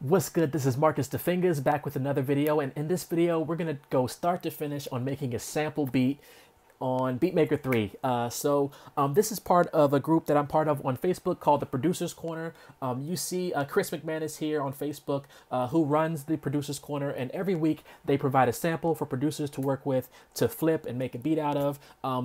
What's good? This is Marcus the Fingaz back with another video, and in this video we're gonna go start to finish on making a sample beat on Beatmaker 3. This is part of a group that I'm part of on Facebook called the Producers Corner. You see Chris McManus here on Facebook who runs the Producers Corner, and every week they provide a sample for producers to work with to flip and make a beat out of.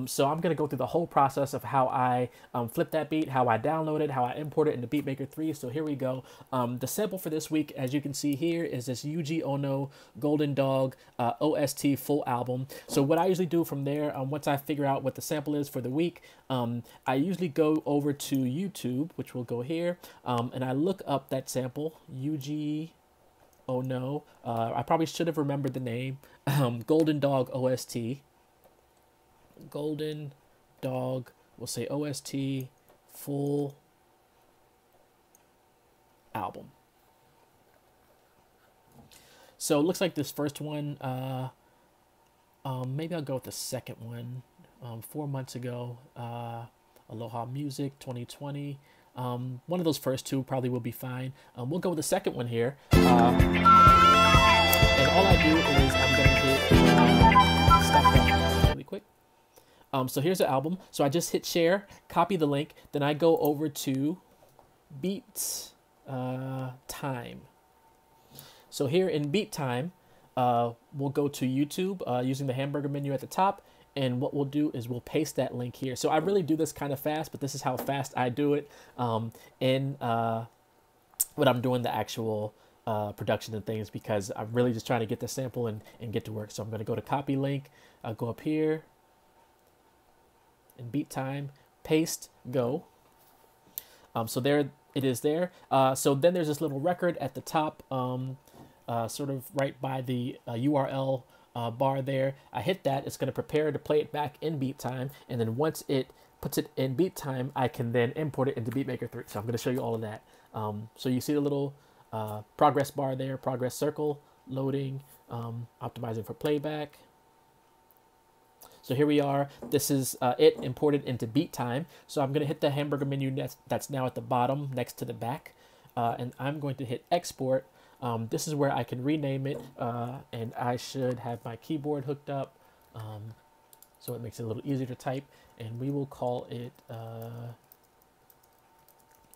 So I'm going to go through the whole process of how I flip that beat, how I download it, how I import it into Beatmaker 3. So here we go. The sample for this week, as you can see here, is this Yuji Ohno Golden Dog OST full album. So what I usually do from there, once I figure out what the sample is for the week, I usually go over to YouTube, which will go here, and I look up that sample, Yuji Ohno. I probably should have remembered the name, Golden Dog OST. Golden Dog, we'll say OST full album. So it looks like this first one, maybe I'll go with the second one. 4 months ago, Aloha Music 2020. One of those first two probably will be fine. We'll go with the second one here. And all I do is I'm going to hit stop that really quick. So here's the album. So I just hit share, copy the link, then I go over to Beat Time. So here in Beat Time, we'll go to YouTube using the hamburger menu at the top, and what we'll do is we'll paste that link here. So I really do this kind of fast, but this is how fast I do it when I'm doing the actual production and things, because I'm really just trying to get the sample and get to work. So I'm going to go to copy link, I'll go up here in Beat Time, paste, go. So there it is there. So then there's this little record at the top, sort of right by the URL bar there. I hit that. It's going to prepare to play it back in Beat Time, and then once it puts it in Beat Time, I can then import it into Beatmaker 3. So I'm going to show you all of that. So you see the little progress bar there, progress circle, loading, optimizing for playback. So here we are. This is it imported into Beat Time. So I'm going to hit the hamburger menu that's now at the bottom next to the back, and I'm going to hit export. This is where I can rename it, and I should have my keyboard hooked up, so it makes it a little easier to type, and we will call it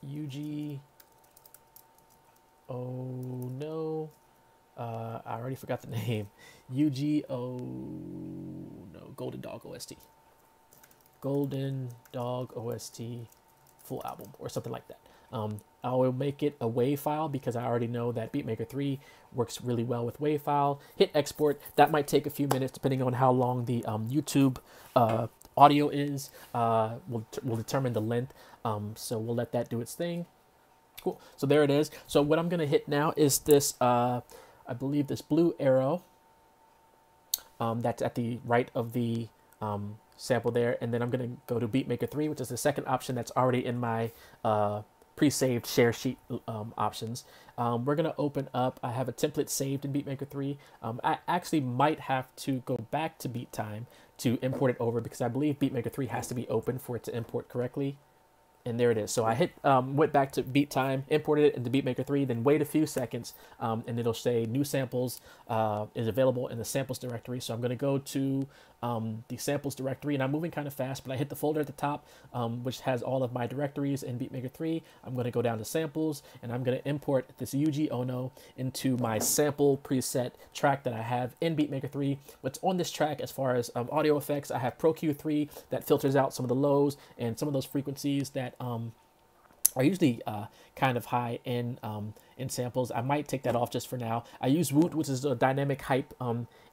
Yuji Ohno. I already forgot the name. Yuji Ohno Golden Dog OST. Golden Dog OST full album, or something like that. I will make it a WAV file because I already know that Beatmaker 3 works really well with WAV file. Hit export. That might take a few minutes depending on how long the YouTube audio is. Will determine the length. So we'll let that do its thing. Cool. So there it is. So what I'm going to hit now is this, I believe this blue arrow that's at the right of the sample there. And then I'm going to go to Beatmaker 3, which is the second option that's already in my pre-saved share sheet options. We're going to open up, I have a template saved in Beatmaker 3. I actually might have to go back to Beat Time to import it over, because I believe Beatmaker 3 has to be open for it to import correctly. And there it is. So I went back to Beat Time, imported it into Beatmaker 3, then wait a few seconds, and it'll say new samples is available in the samples directory. So I'm going to go to the samples directory, and I'm moving kind of fast, but I hit the folder at the top, which has all of my directories in Beatmaker 3. I'm going to go down to samples, and I'm going to import this Yuji Ohno into my sample preset track that I have in Beatmaker 3. What's on this track as far as audio effects, I have Pro Q3 that filters out some of the lows and some of those frequencies that are usually kind of high in samples. I might take that off just for now. I use Woot, which is a dynamic hype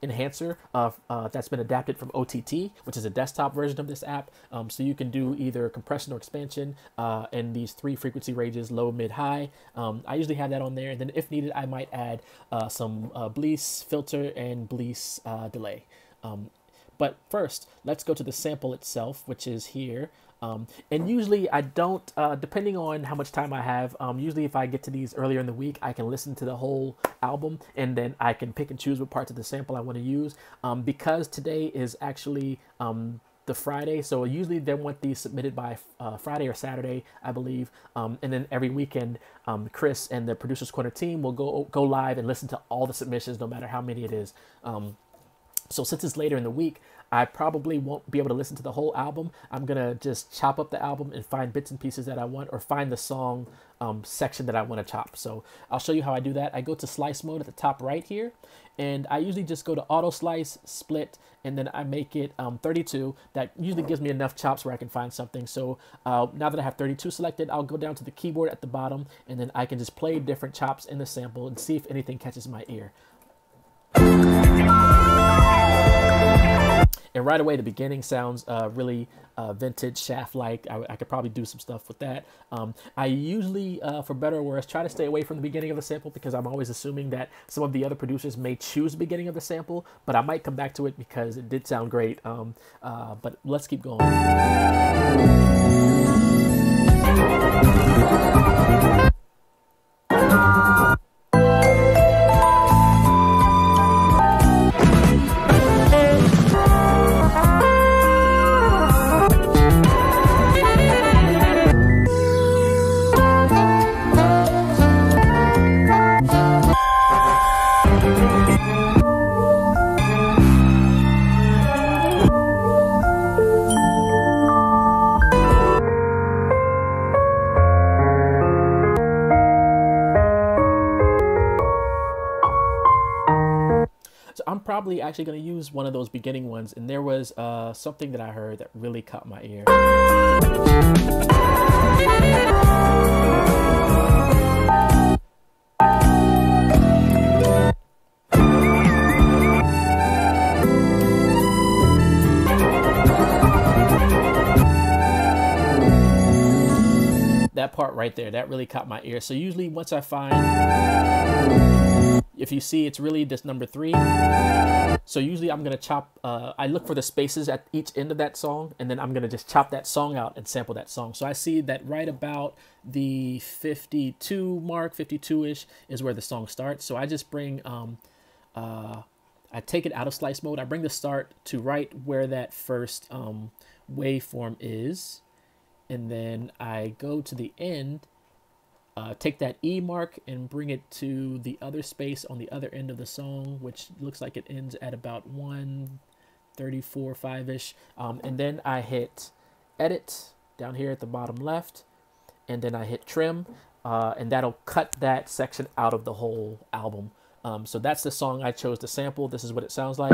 enhancer that's been adapted from OTT, which is a desktop version of this app. So you can do either compression or expansion in these three frequency ranges, low, mid, high. I usually have that on there, and then if needed, I might add some bleas filter and bleas delay. But first, let's go to the sample itself, which is here. And usually I don't, depending on how much time I have, usually if I get to these earlier in the week, I can listen to the whole album, and then I can pick and choose what parts of the sample I want to use. Because today is actually the Friday. So usually they want these submitted by Friday or Saturday, I believe. And then every weekend, Chris and the Producers Corner team will go live and listen to all the submissions, no matter how many it is. So since it's later in the week, I probably won't be able to listen to the whole album. I'm going to just chop up the album and find bits and pieces that I want, or find the song section that I want to chop. So I'll show you how I do that. I go to slice mode at the top right here, and I usually just go to auto slice, split, and then I make it 32. That usually gives me enough chops where I can find something. So now that I have 32 selected, I'll go down to the keyboard at the bottom, and then I can just play different chops in the sample and see if anything catches my ear. And right away, the beginning sounds really vintage, Shaft-like. I could probably do some stuff with that. I usually, for better or worse, try to stay away from the beginning of the sample, because I'm always assuming that some of the other producers may choose the beginning of the sample, but I might come back to it because it did sound great. But let's keep going. I'm probably actually going to use one of those beginning ones, and there was something that I heard that really caught my ear. That part right there, that really caught my ear. So usually once I find, if you see, it's really this number 3. So usually I'm going to chop, I look for the spaces at each end of that song, and then I'm going to just chop that song out and sample that song. So I see that right about the 52 mark, 52-ish is where the song starts. So I just bring, I take it out of slice mode. I bring the start to right where that first waveform is. And then I go to the end, take that E mark and bring it to the other space on the other end of the song, which looks like it ends at about 134, 5-ish. And then I hit edit down here at the bottom left, and then I hit trim, and that'll cut that section out of the whole album. So that's the song I chose to sample. This is what it sounds like.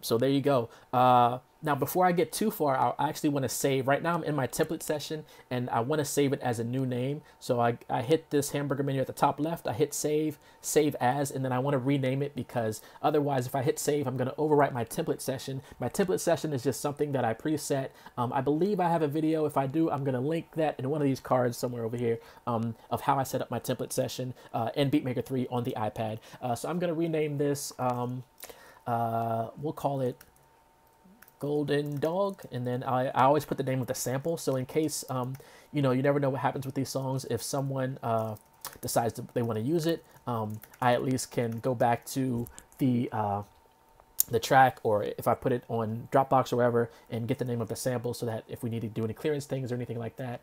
So there you go. Now, before I get too far, I actually want to save. Right now I'm in my template session, and I want to save it as a new name. So I hit this hamburger menu at the top left. I hit save, save as, and then I want to rename it, because otherwise if I hit save, I'm going to overwrite my template session. My template session is just something that I preset. I believe I have a video. If I do, I'm going to link that in one of these cards somewhere over here, of how I set up my template session in Beatmaker 3 on the iPad. So I'm going to rename this. We'll call it Golden Dog, and then I always put the name of the sample, so in case you know, you never know what happens with these songs. If someone decides they want to use it, I at least can go back to the track, or if I put it on Dropbox or wherever, and get the name of the sample, so that if we need to do any clearance things or anything like that,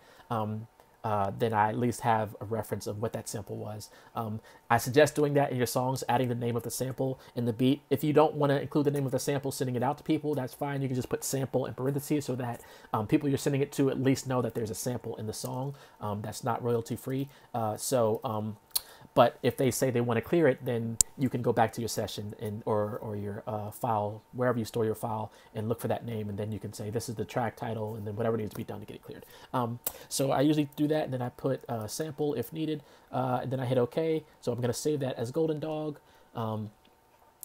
then I at least have a reference of what that sample was. I suggest doing that in your songs, adding the name of the sample in the beat. If you don't want to include the name of the sample, sending it out to people, that's fine. You can just put sample in parentheses, so that people you're sending it to at least know that there's a sample in the song that's not royalty free. But if they say they want to clear it, then you can go back to your session or your file, wherever you store your file, and look for that name, and then you can say this is the track title, and then whatever needs to be done to get it cleared. So I usually do that, and then I put sample if needed, and then I hit OK. So I'm going to save that as Golden Dog. And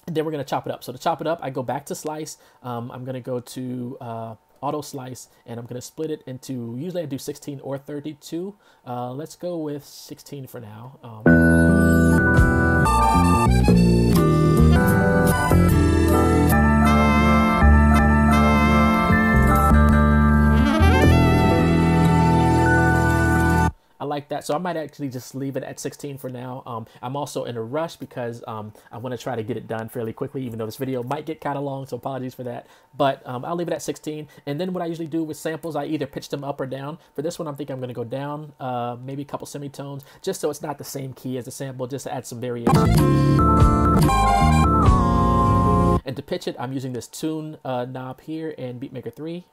then we're going to chop it up. So to chop it up, I go back to slice. I'm going to go to auto slice, and I'm going to split it into, usually I do 16 or 32. Let's go with 16 for now. I like that. So I might actually just leave it at 16 for now. I'm also in a rush because I want to try to get it done fairly quickly, even though this video might get kind of long, so apologies for that. But I'll leave it at 16. And then what I usually do with samples, I either pitch them up or down. For this one, I'm thinking I'm going to go down, maybe a couple semitones, just so it's not the same key as the sample, just to add some variation. And to pitch it, I'm using this tune knob here in Beatmaker 3.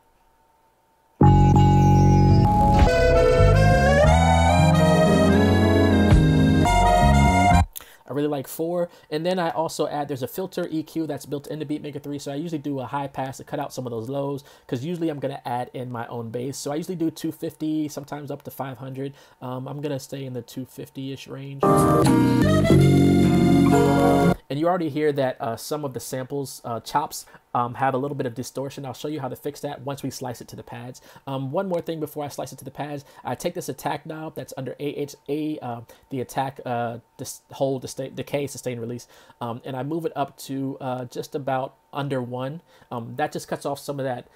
I really like 4. And then I also add, there's a filter EQ that's built into Beatmaker 3. So I usually do a high pass to cut out some of those lows, because usually I'm going to add in my own bass. So I usually do 250, sometimes up to 500. I'm going to stay in the 250-ish range. And you already hear that some of the samples, chops, have a little bit of distortion. I'll show you how to fix that once we slice it to the pads. One more thing before I slice it to the pads, I take this attack knob that's under the attack hold, decay, sustain, release, and I move it up to just about under 1. That just cuts off some of that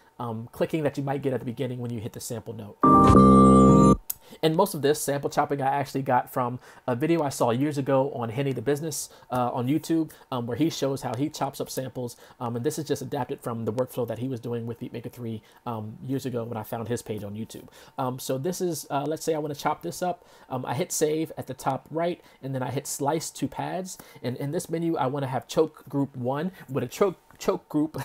clicking that you might get at the beginning when you hit the sample note. And most of this sample chopping I actually got from a video I saw years ago on Henny the Business on YouTube, where he shows how he chops up samples. And this is just adapted from the workflow that he was doing with Beatmaker 3 years ago when I found his page on YouTube. So this is, let's say I want to chop this up. I hit save at the top right, and then I hit slice to pads. And in this menu, I want to have choke group 1. With a choke group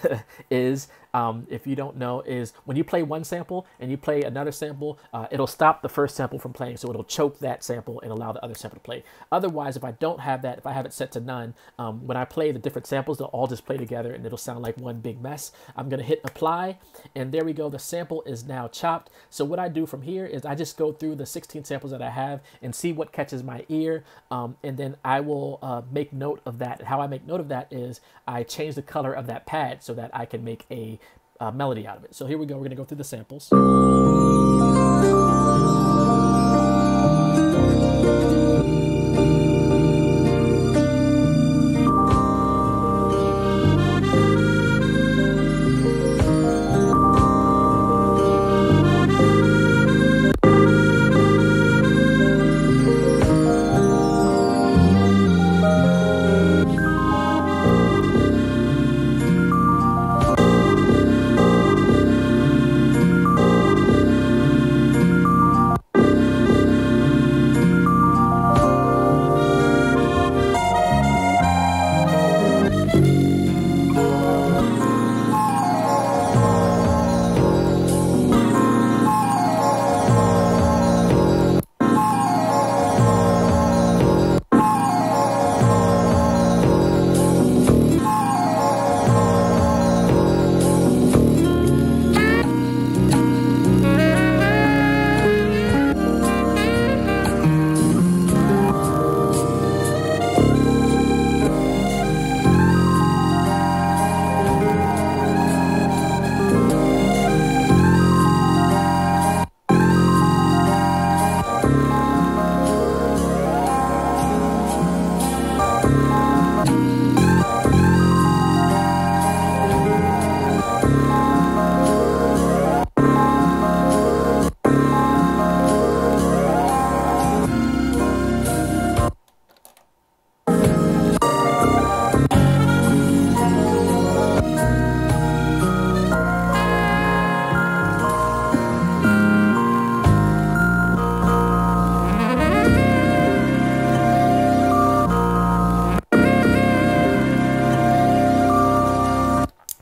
is, if you don't know, is when you play one sample and you play another sample, it'll stop the first sample from playing, so it'll choke that sample and allow the other sample to play. Otherwise, if I don't have that, if I have it set to none, when I play the different samples, they'll all just play together and it'll sound like one big mess. I'm going to hit apply, and there we go. The sample is now chopped. So what I do from here is I just go through the 16 samples that I have and see what catches my ear, and then I will make note of that. How I make note of that is I change the color of that pad so that I can make a melody out of it. So here we go. We're going to go through the samples.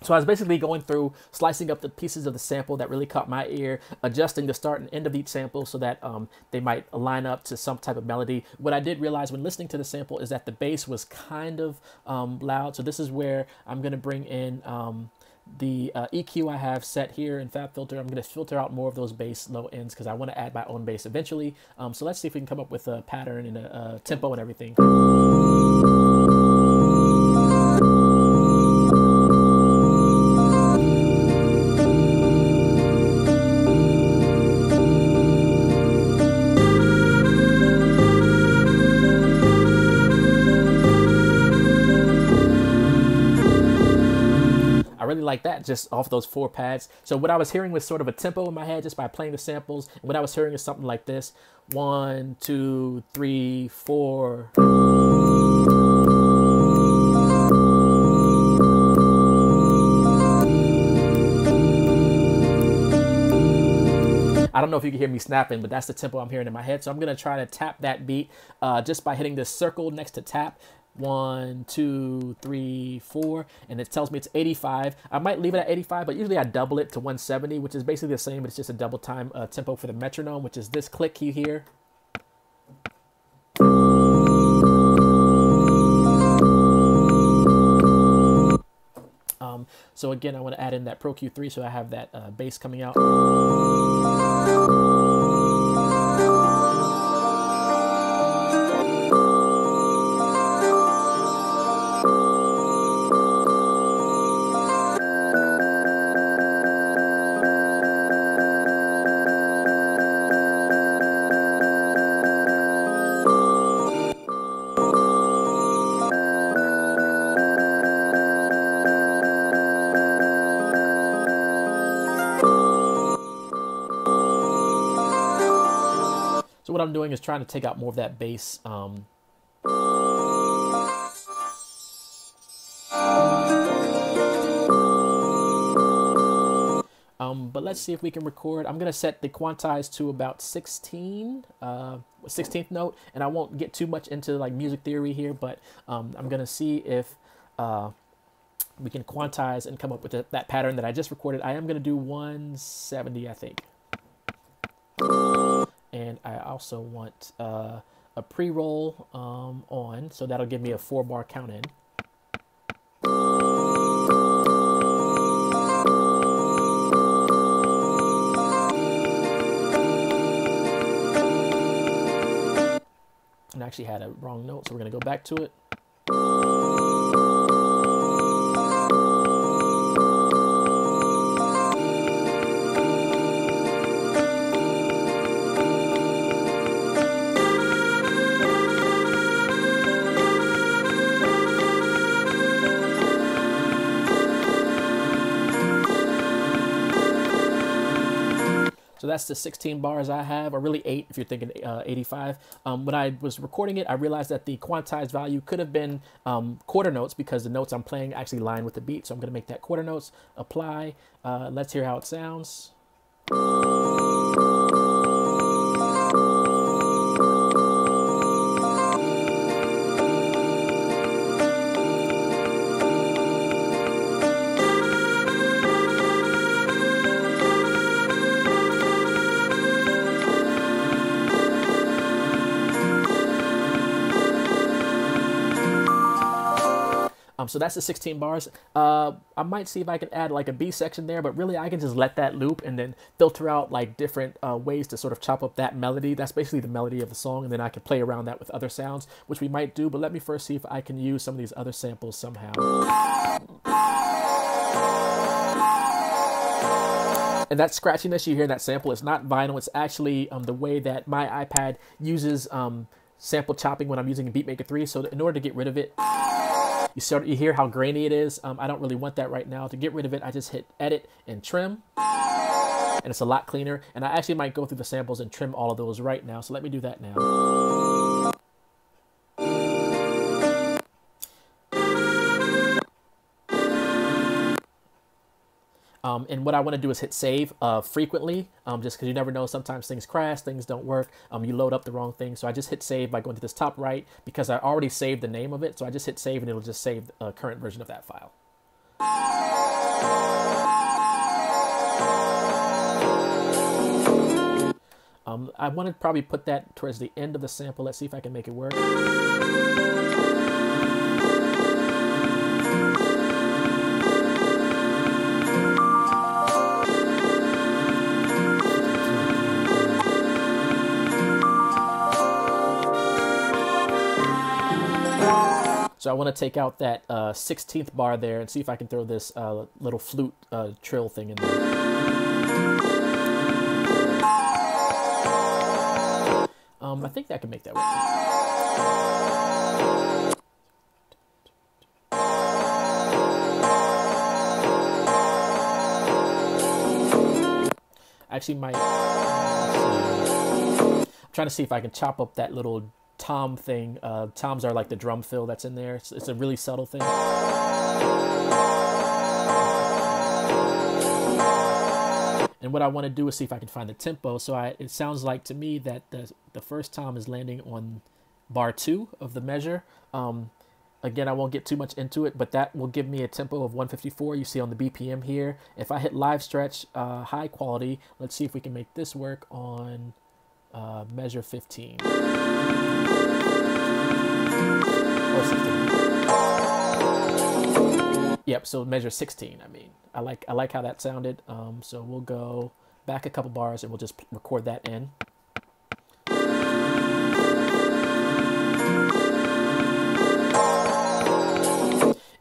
So I was basically going through, slicing up the pieces of the sample that really caught my ear, adjusting the start and end of each sample so that they might line up to some type of melody. What I did realize when listening to the sample is that the bass was kind of loud. So this is where I'm going to bring in the EQ I have set here in Fab Filter. I'm going to filter out more of those bass low ends because I want to add my own bass eventually. So let's see if we can come up with a pattern and a tempo and everything. like that, just off those 4 pads. So what I was hearing was sort of a tempo in my head just by playing the samples. And what I was hearing is something like this: 1, 2, 3, 4. I don't know if you can hear me snapping, but that's the tempo I'm hearing in my head. So I'm going to try to tap that beat just by hitting this circle next to tap. 1, 2, 3, 4, and it tells me it's 85. I might leave it at 85, but usually I double it to 170, which is basically the same, but it's just a double time tempo for the metronome, which is this click you hear. So again, I want to add in that Pro Q3 so I have that bass coming out. So what I'm doing is trying to take out more of that bass. But let's see if we can record. I'm going to set the quantize to about 16, 16th note, and I won't get too much into like music theory here, but I'm going to see if we can quantize and come up with that pattern that I just recorded. I am going to do 170, I think. And I also want a pre-roll on, so that'll give me a 4-bar count in. And I actually had a wrong note, so we're going to go back to it. So that's the 16 bars I have, or really 8 if you're thinking 85. When I was recording it, I realized that the quantized value could have been quarter notes because the notes I'm playing actually line with the beat. So I'm going to make that quarter notes, apply. Let's hear how it sounds. So that's the 16 bars. I might see if I can add like a B section there, but really I can just let that loop and then filter out like different ways to sort of chop up that melody. That's basically the melody of the song, and then I can play around that with other sounds, which we might do, but let me first see if I can use some of these other samples somehow. And that scratchiness you hear in that sample is not vinyl. It's actually the way that my iPad uses sample chopping when I'm using Beatmaker 3. So in order to get rid of it, you hear how grainy it is. I don't really want that right now. To get rid of it, I just hit edit and trim, and it's a lot cleaner. And I actually might go through the samples and trim all of those right now. So let me do that now. And what I want to do is hit save frequently, just because you never know. Sometimes things crash, things don't work. You load up the wrong thing. So I just hit save by going to this top right because I already saved the name of it. So I just hit save and it'll just save the current version of that file. I want to probably put that towards the end of the sample. Let's see if I can make it work. So I want to take out that 16th bar there and see if I can throw this little flute trill thing in there. I think that can make that work. I actually might, I'm trying to see if I can chop up that little tom thing. Toms are like the drum fill that's in there. It's a really subtle thing. And what I want to do is see if I can find the tempo. So it sounds like to me that the first tom is landing on bar 2 of the measure. Again, I won't get too much into it, but that will give me a tempo of 154. You see on the BPM here. If I hit live stretch, high quality, let's see if we can make this work on measure 15. Or 16. Yep, so measure 16, I mean. I like how that sounded. So we'll go back a couple bars and we'll just record that in.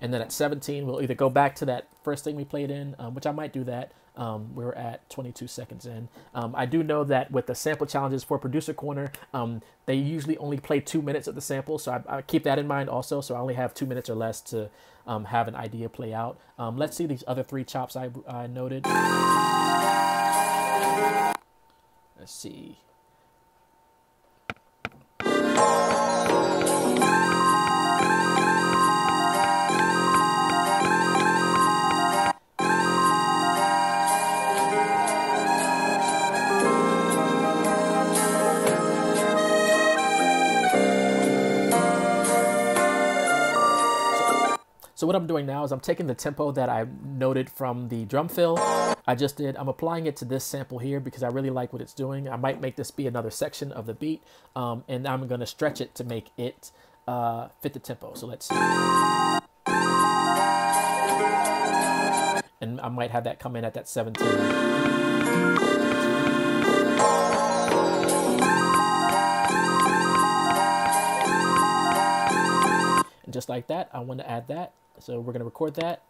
And then at 17, we'll either go back to that first thing we played in, which I might do that. We're at 22 seconds in. I do know that with the sample challenges for Producer Corner, they usually only play 2 minutes of the sample. So I keep that in mind also. So I only have 2 minutes or less to have an idea play out. Let's see these other 3 chops I noted. Let's see. So what I'm doing now is I'm taking the tempo that I noted from the drum fill I'm applying it to this sample here because I really like what it's doing. I might make this be another section of the beat, and I'm going to stretch it to make it fit the tempo. So let's see. And I might have that come in at that 17. And just like that, I want to add that. So we're going to record that.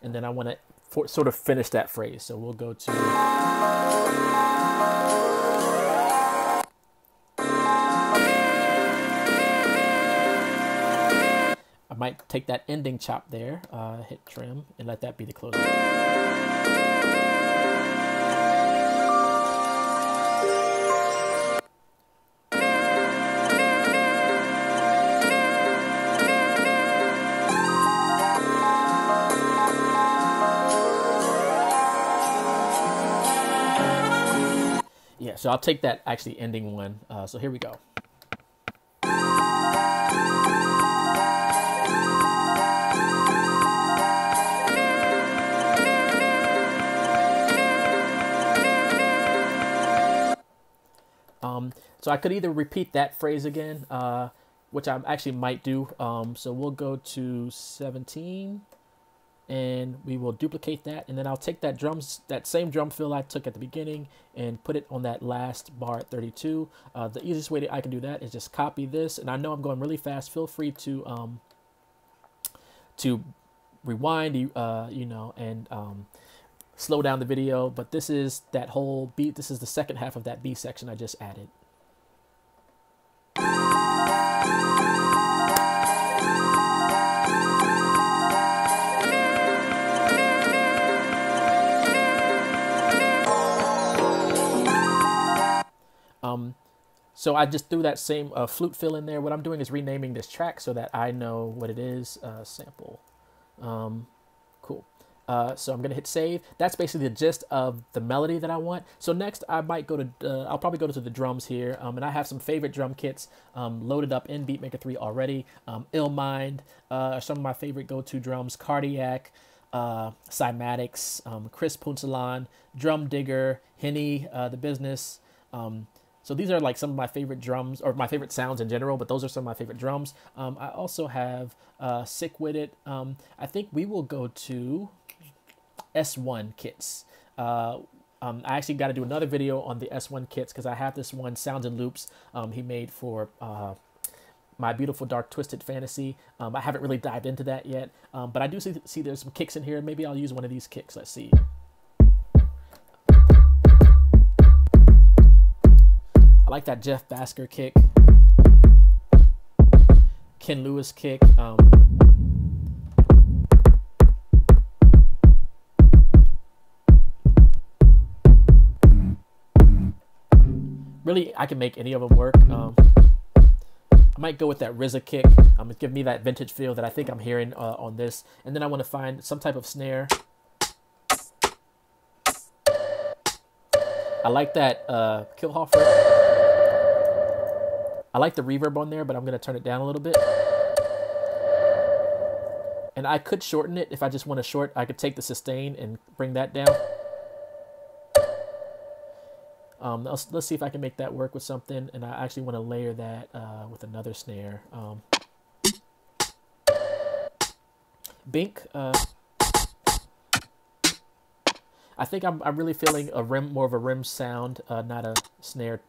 And then I want to sort of finish that phrase. So we'll go to... I might take that ending chop there, hit trim, and let that be the closer. Yeah, so I'll take that actually ending one. So here we go. So I could either repeat that phrase again, which I actually might do. So we'll go to 17 and we will duplicate that. And then I'll take that same drum fill I took at the beginning and put it on that last bar at 32. The easiest way that I can do that is just copy this. And I know I'm going really fast. Feel free to rewind, you know, and slow down the video. But this is that whole beat. This is the second half of that B section I just added. So I just threw that same flute fill in there. What I'm doing is renaming this track so that I know what it is. Sample. Cool. So I'm going to hit save. That's basically the gist of the melody that I want. So next I might go to, I'll probably go to the drums here. And I have some favorite drum kits loaded up in Beatmaker 3 already. Ill Mind, some of my favorite go-to drums, Cardiac, Cymatics, Chris Punsalan, Drum Digger, Henny, The Business. So these are like some of my favorite drums, or my favorite sounds in general, but those are some of my favorite drums. I also have Sick With It. I think we will go to S1 kits. I actually got to do another video on the S1 kits because I have this one, Sounds and Loops, he made for My Beautiful Dark Twisted Fantasy. I haven't really dived into that yet, but I do see there's some kicks in here. Maybe I'll use one of these kicks. Let's see. I like that Jeff Basker kick. Ken Lewis kick. Really, I can make any of them work. I might go with that RZA kick. It's giving me that vintage feel that I think I'm hearing on this. And then I want to find some type of snare. I like that Killhofer. I like the reverb on there, but I'm going to turn it down a little bit. And I could shorten it if I just want to short. I could take the sustain and bring that down. Let's see if I can make that work with something. And I actually want to layer that with another snare. Bink. I think I'm really feeling a rim, more of a rim sound, not a snare.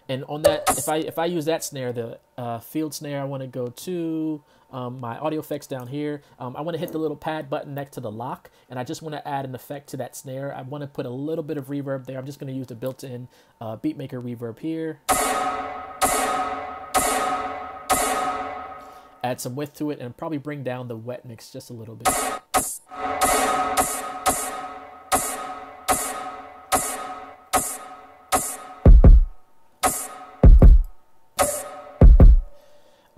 And on that, if I use that snare, the field snare, I want to go to my audio effects down here. I want to hit the little pad button next to the lock, and I just want to add an effect to that snare. I want to put a little bit of reverb there. I'm just going to use the built-in Beatmaker reverb here. Add some width to it, and probably bring down the wet mix just a little bit.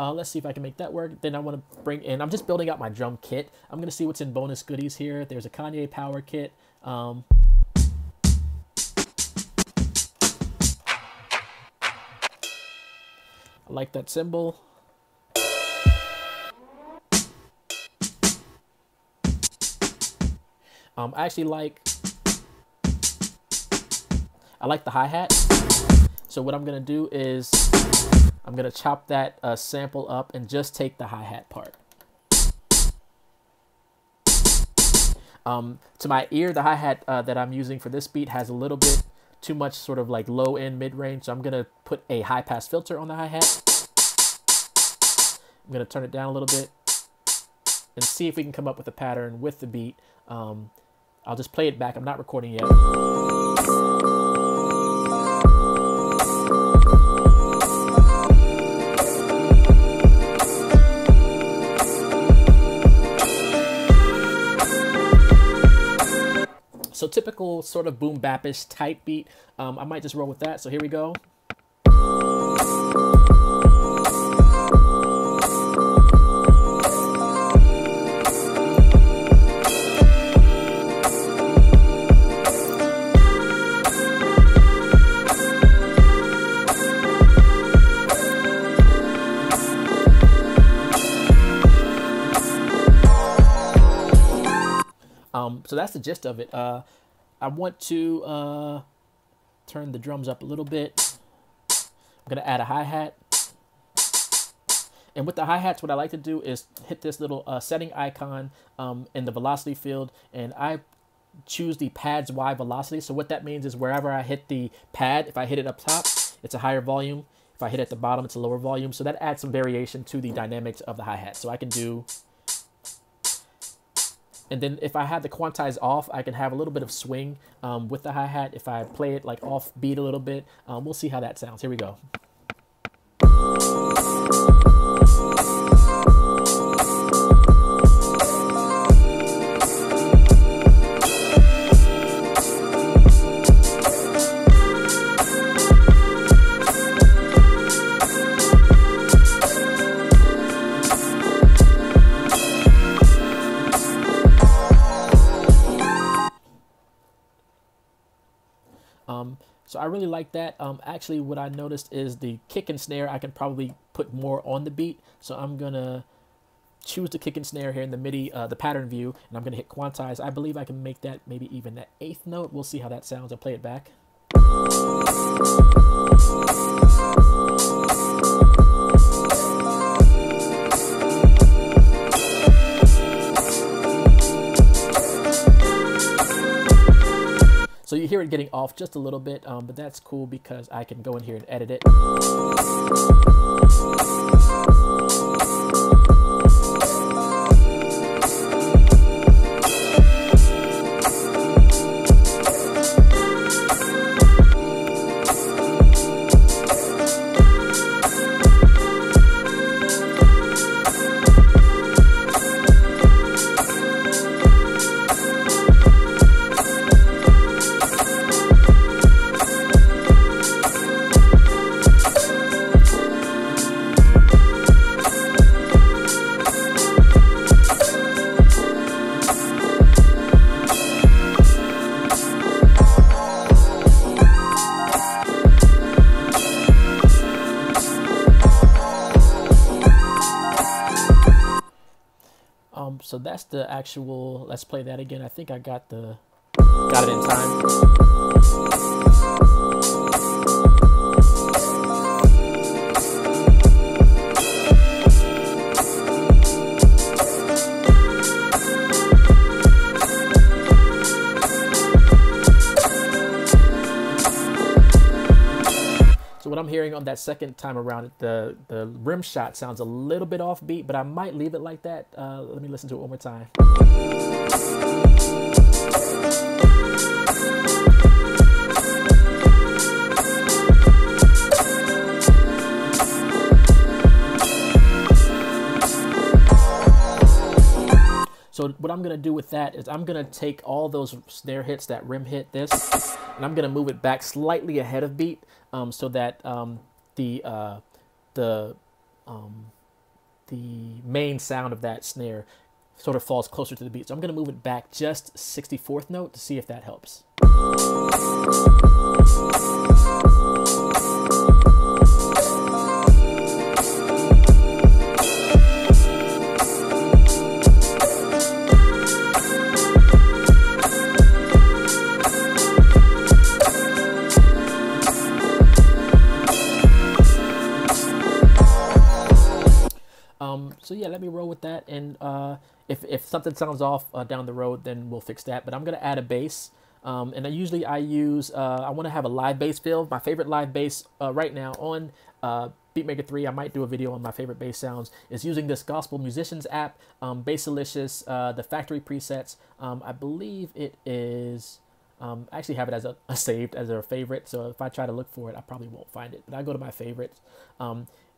Let's see if I can make that work. Then I want to bring in, I'm just building out my drum kit. I'm going to see what's in bonus goodies here. There's a Kanye power kit. I like that cymbal. I actually like the hi-hat. So what I'm going to do is I'm going to chop that sample up and just take the hi-hat part. To my ear, the hi-hat that I'm using for this beat has a little bit too much sort of like low end, mid range. So I'm going to put a high pass filter on the hi-hat. I'm going to turn it down a little bit and see if we can come up with a pattern with the beat. I'll just play it back. I'm not recording yet. So typical sort of boom bap-ish type beat. I might just roll with that. So here we go. So that's the gist of it. I want to turn the drums up a little bit. I'm going to add a hi-hat. And with the hi-hats, what I like to do is hit this little setting icon in the velocity field. And I choose the pad's Y velocity. So what that means is wherever I hit the pad, if I hit it up top, it's a higher volume. If I hit it at the bottom, it's a lower volume. So that adds some variation to the dynamics of the hi-hat. So I can do... And then if I have the quantize off, I can have a little bit of swing with the hi-hat. If I play it like off beat a little bit, we'll see how that sounds. Here we go. So I really like that. Actually, what I noticed is the kick and snare, I can probably put more on the beat. So I'm going to choose the kick and snare here in the MIDI, the pattern view, and I'm going to hit quantize. I believe I can make that maybe even that 8th note. We'll see how that sounds. I'll play it back. So you hear it getting off just a little bit, but that's cool because I can go in here and edit it. So that's the actual, let's play that again. I think I got it in time. So what I'm hearing on that second time around, the rim shot sounds a little bit off beat, but I might leave it like that. Let me listen to it one more time. So what I'm going to do with that is I'm going to take all those snare hits, that rim hit, this, and I'm going to move it back slightly ahead of beat, so that the main sound of that snare sort of falls closer to the beat. So I'm going to move it back just 64th note to see if that helps. So yeah, let me roll with that, and if something sounds off down the road, then we'll fix that. But I'm gonna add a bass, and I usually use I want to have a live bass fill. My favorite live bass right now on Beatmaker 3, I might do a video on my favorite bass sounds, is using this Gospel Musicians app, BASSalicious, the factory presets. I believe it is. I actually have it as a saved as a favorite, so if I try to look for it, I probably won't find it. But I go to my favorites.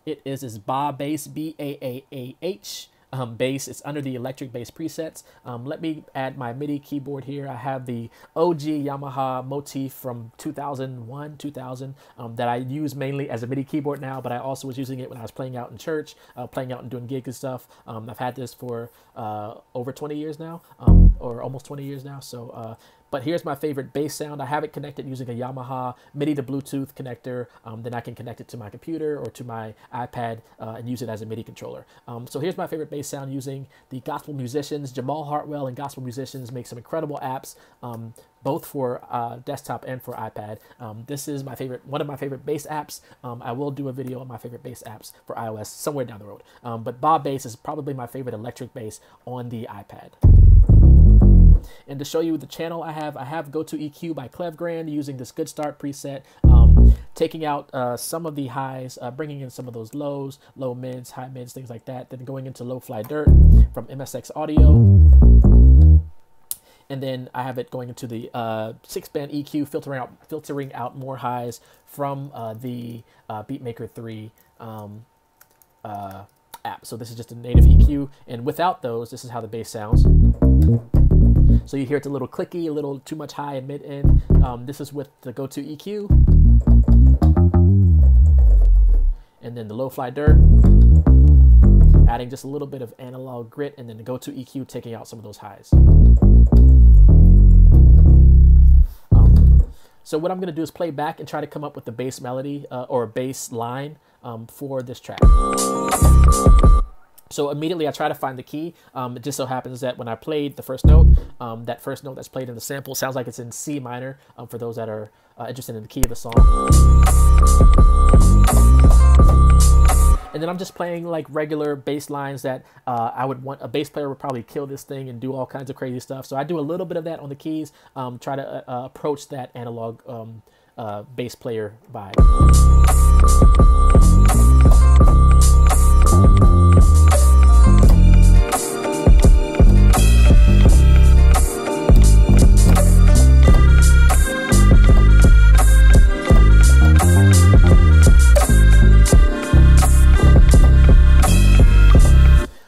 It is Bass, B-A-A-A-H, bass. It's under the electric bass presets. Let me add my MIDI keyboard here. I have the OG Yamaha Motif from 2001, 2000, that I use mainly as a MIDI keyboard now, but I also was using it when I was playing out in church, playing out and doing gigs and stuff. I've had this for over 20 years now, or almost 20 years now. So, but here's my favorite bass sound. I have it connected using a Yamaha MIDI to Bluetooth connector. Then I can connect it to my computer or to my iPad and use it as a MIDI controller. So here's my favorite bass sound using the Gospel Musicians. Jamal Hartwell and Gospel Musicians make some incredible apps, both for desktop and for iPad. This is my favorite, one of my favorite bass apps. I will do a video on my favorite bass apps for iOS somewhere down the road. But Bass is probably my favorite electric bass on the iPad. And to show you the channel I have Go To EQ by Clevgrand using this Good Start preset, taking out some of the highs, bringing in some of those lows, low mids, high mids, things like that, then going into Low Fly Dirt from MSX Audio. And then I have it going into the 6-band EQ, filtering out more highs from the Beatmaker 3 app. So this is just a native EQ, and without those, this is how the bass sounds. So you hear it's a little clicky, a little too much high and mid end. This is with the Go To EQ. And then the Low Fly Dirt, adding just a little bit of analog grit, and then the Go To EQ taking out some of those highs. So what I'm going to do is play back and try to come up with the bass melody or bass line for this track. So immediately I try to find the key. It just so happens that when I played the first note, that first note that's played in the sample sounds like it's in C minor, for those that are interested in the key of the song. And then I'm just playing like regular bass lines that I would want. A bass player would probably kill this thing and do all kinds of crazy stuff. So I do a little bit of that on the keys, try to approach that analog bass player vibe.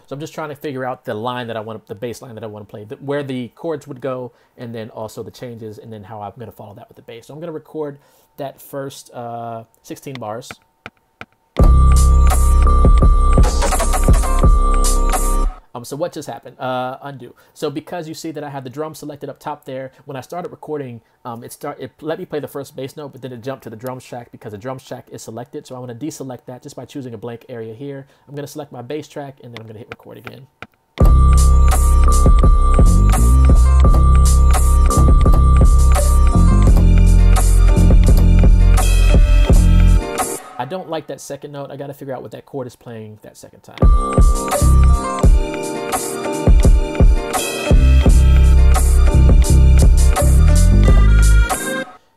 So I'm just trying to figure out the line that I want, the bass line that I want to play, where the chords would go, and then also the changes, and then how I'm going to follow that with the bass. So I'm going to record that first 16 bars. So what just happened? Undo. So because you see that I have the drum selected up top there, when I started recording, it let me play the first bass note, but then it jumped to the drum track because the drum track is selected. So I want to deselect that just by choosing a blank area here. I'm going to select my bass track, and then I'm going to hit record again. I don't like that second note. I got to figure out what that chord is playing that second time.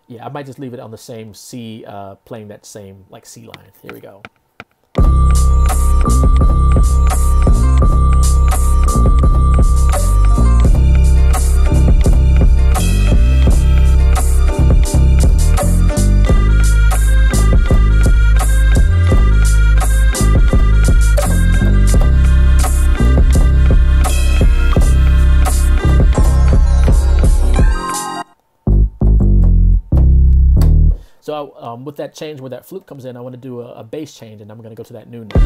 Yeah, I might just leave it on the same C, playing that same like C line. Here we go. So with that change where that flute comes in, I want to do a bass change, and I'm going to go to that new note.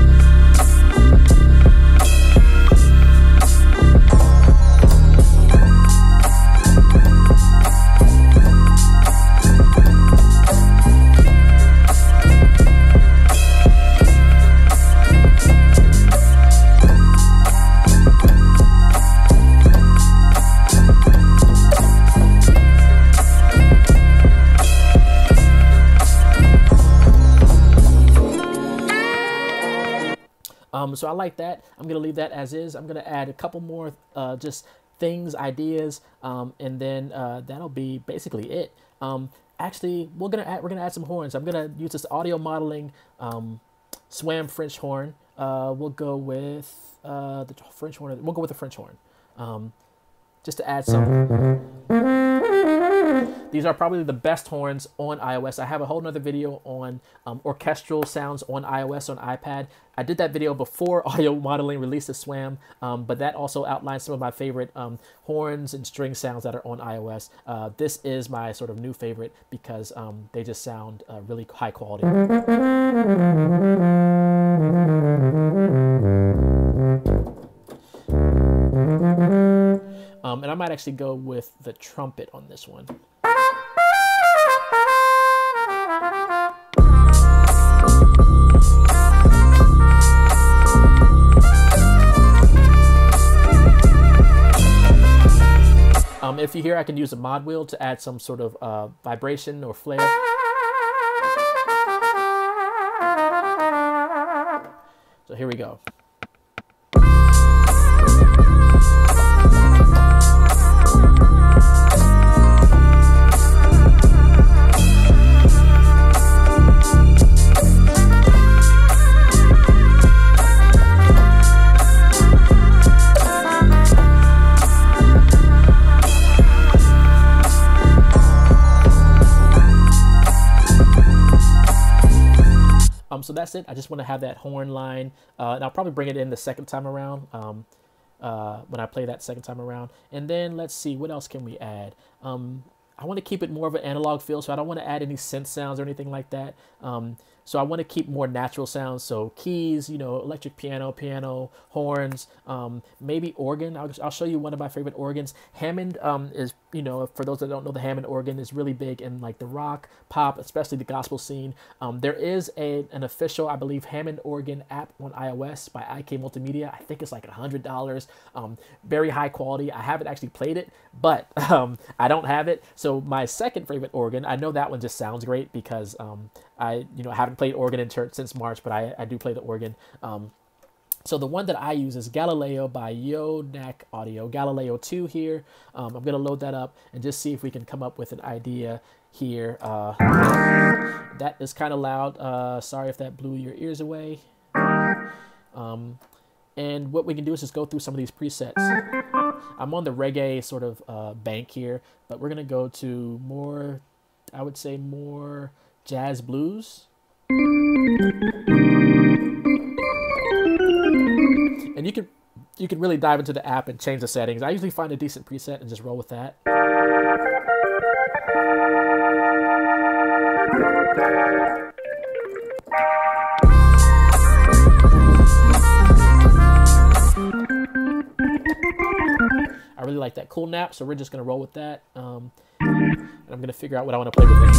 So I like that. I'm going to leave that as is. I'm going to add a couple more just things, ideas, and then that'll be basically it. Actually, we're gonna add some horns. I'm gonna use this audio modeling SWAM French horn. We'll go with the French horn. We'll go with the French horn, just to add some. These are probably the best horns on iOS. I have a whole nother video on orchestral sounds on iOS, on iPad. I did that video before audio modeling released the SWAM, but that also outlines some of my favorite horns and string sounds that are on iOS. This is my sort of new favorite because they just sound really high quality. And I might actually go with the trumpet on this one. If you hear, I can use a mod wheel to add some sort of vibration or flare. So here we go. So that's it. I just want to have that horn line, and I'll probably bring it in the second time around when I play that second time around. And then let's see, what else can we add? I want to keep it more of an analog feel, so I don't want to add any synth sounds or anything like that. So I want to keep more natural sounds, so keys, you know, electric piano, horns, maybe organ. I'll show you one of my favorite organs. Hammond is, you know, for those that don't know, the Hammond organ is really big in like the rock, pop, especially the gospel scene. There is an official, I believe, Hammond organ app on iOS by IK Multimedia. I think it's like $100. Very high quality. I haven't actually played it, but I don't have it. So my second favorite organ, I know that one just sounds great because I haven't played organ in church since March, but I do play the organ. So the one that I use is Galileo by Yonac Audio, Galileo 2 here. I'm going to load that up and just see if we can come up with an idea here. That is kind of loud. Sorry if that blew your ears away. And what we can do is just go through some of these presets. I'm on the reggae sort of bank here, but we're going to go to more, I would say more jazz blues. And you can really dive into the app and change the settings. I usually find a decent preset and just roll with that. I really like that cool nap, so we're just going to roll with that. And I'm going to figure out what I want to play with it.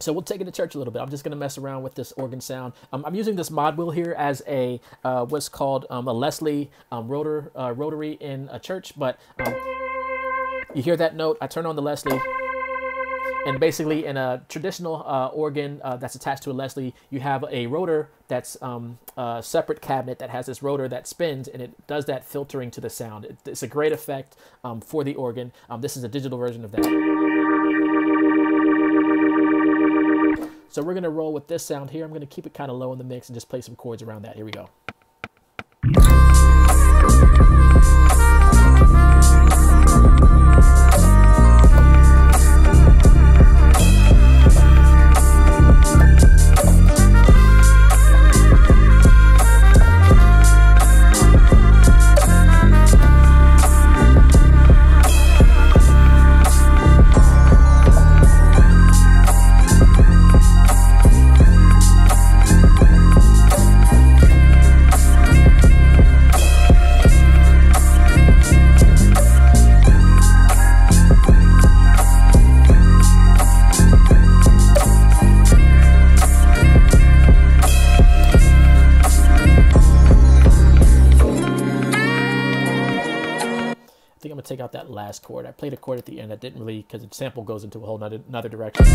So we'll take it to church a little bit. I'm just going to mess around with this organ sound. I'm using this mod wheel here as a what's called a Leslie rotary in a church. But you hear that note? I turn on the Leslie. And basically in a traditional organ that's attached to a Leslie, you have a rotor that's a separate cabinet that has this rotor that spins, and it does that filtering to the sound. It's a great effect for the organ. This is a digital version of that. So we're going to roll with this sound here. I'm going to keep it kind of low in the mix and just play some chords around that. Here we go. Take out that last chord. I played a chord at the end that didn't really, because the sample goes into a whole another direction.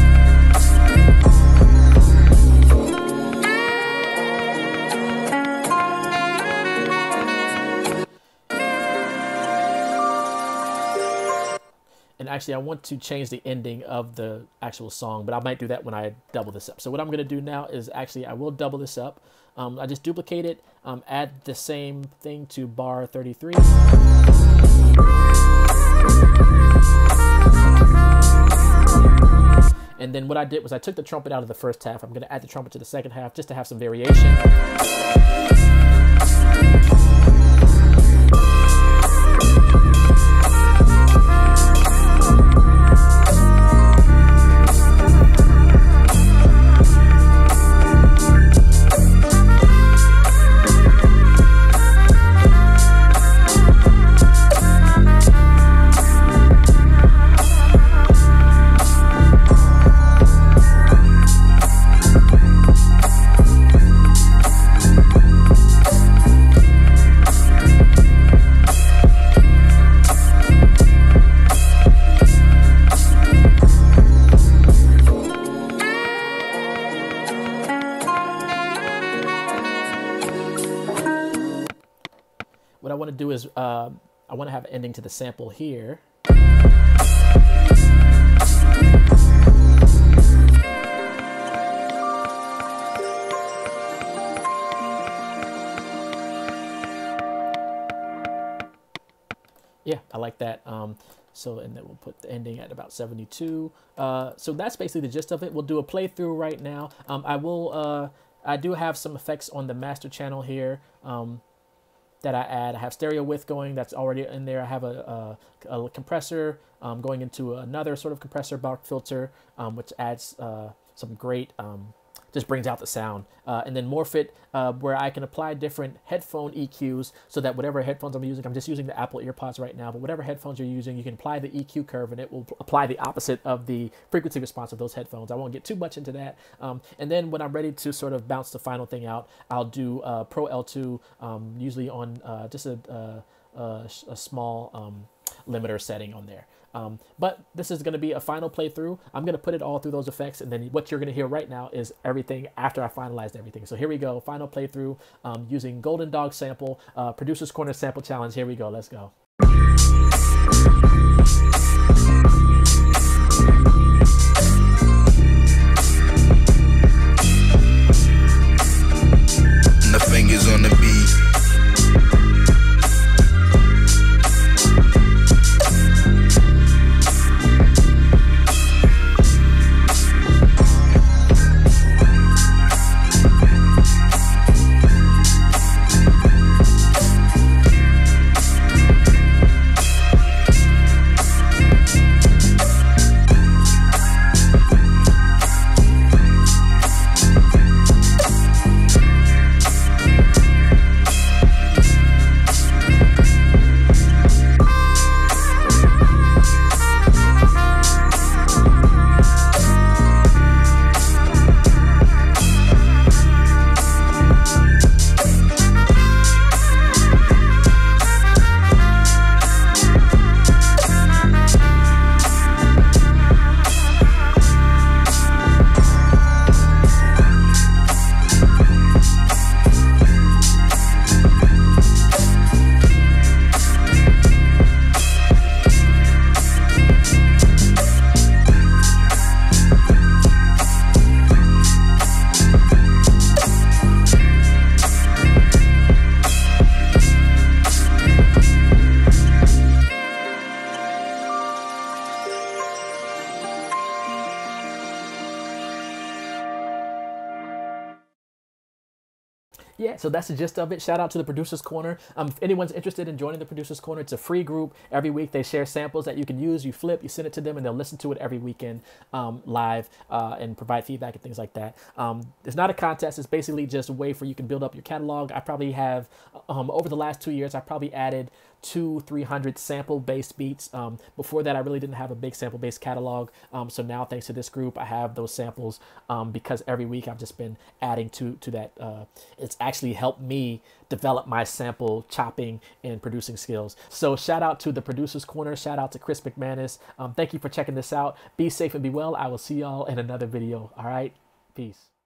And actually I want to change the ending of the actual song, but I might do that when I double this up. So what I'm going to do now is actually I will double this up. I just duplicate it, add the same thing to bar 33. And then what I did was I took the trumpet out of the first half. I'm going to add the trumpet to the second half just to have some variation. What I want to do is I want to have an ending to the sample here. Yeah, I like that. So, and then we'll put the ending at about 72. So that's basically the gist of it. We'll do a playthrough right now. I do have some effects on the master channel here. that I add. I have stereo width going, that's already in there. I have a compressor going into another sort of compressor bark filter, which adds some great, just brings out the sound. And then morph it where I can apply different headphone EQs so that whatever headphones I'm just using the Apple EarPods right now, but whatever headphones you're using, you can apply the EQ curve and it will apply the opposite of the frequency response of those headphones. I won't get too much into that. And then when I'm ready to sort of bounce the final thing out, I'll do Pro L2, usually on just a small limiter setting on there. But this is going to be a final playthrough. I'm going to put it all through those effects, and then what you're going to hear right now is everything after I finalized everything. So here we go, final playthrough using Golden Dog sample, Producer's Corner sample challenge. Here we go, let's go. And the fingers on the beat. Yeah, so that's the gist of it. Shout out to the Producer's Corner. If anyone's interested in joining the Producer's Corner, it's a free group. Every week they share samples that you can use. You flip, you send it to them, and they'll listen to it every weekend live and provide feedback and things like that. It's not a contest. It's basically just a way for you can build up your catalog. I probably have, over the last 2 years, I probably added 200-300 sample-based beats. Before that, I really didn't have a big sample-based catalog. So now, thanks to this group, I have those samples because every week I've just been adding to that. It's actually helped me develop my sample chopping and producing skills. So shout out to the Producer's Corner. Shout out to Chris McManus. Thank you for checking this out. Be safe and be well. I will see y'all in another video. All right. Peace.